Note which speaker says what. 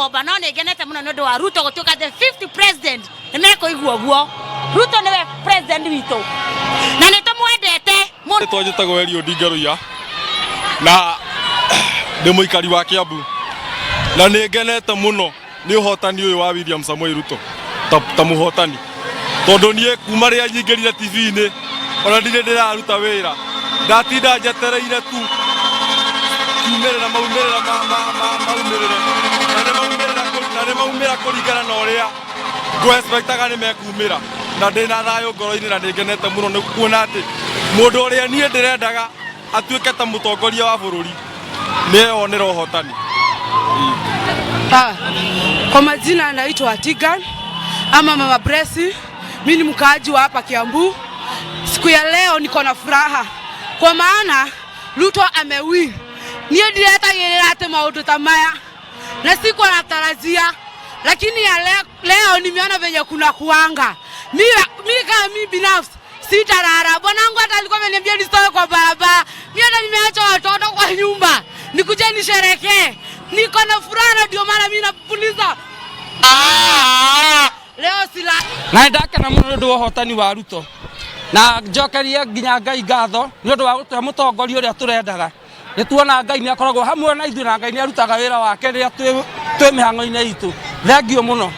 Speaker 1: Gikomba no ngenete muno nondu wa Ruto gutuika the 50th president nemeko igua guo Ruto niwe president wito na nitumwendete muno
Speaker 2: twajitagwo Eli Odinga Ruiya na ndimuikari wa Kiambu na ngenete muno ni uhotani uyu wa William Samoei Ruto ta muhotani tondu nie kuma ria nyingirire TV-ini ona ndire ndiraruta wira ndatinda njetereire tu kiumerera maumerera maumera kuringana na uria ngwespectaga ni mekumira na ndina thayo ngoro-ini na ngenete muno ni kuona ati mundu uria nie ndirendaga atuike ta mutongoria wa bururi nionera uhotani.
Speaker 3: Kwa majina anaitwa Tigan ama Mama Bresi. Mimi ni mkaaji wa hapa Kiambu. Siku ya leo niko na furaha kwa maana Ruto amewin. Nie direta yerate maundu tamaya na siko natarajia, lakini ya leo nimeona venye kuna kuanga. Mimi kama mimi binafsi sitarara. Bwanangu hata alikuwa ameniambia nisitoke kwa barabara. Mimi hata nimeacha watoto kwa nyumba nikuje nisherehekee. Niko na furaha ndio maana mimi napuliza. Leo sila
Speaker 4: na ndake na mundu wa hotani wa Ruto na njokerie nginya Ngai ngatho ni undu wa gutuhe mutongoria uria turendaga. Nituona Ngai ni akoragwo hamwe na ithuĩ na Ngai ni arutaga wĩra wake rĩrĩa twĩ mĩhang'o-inĩ itũ. Thengio muno.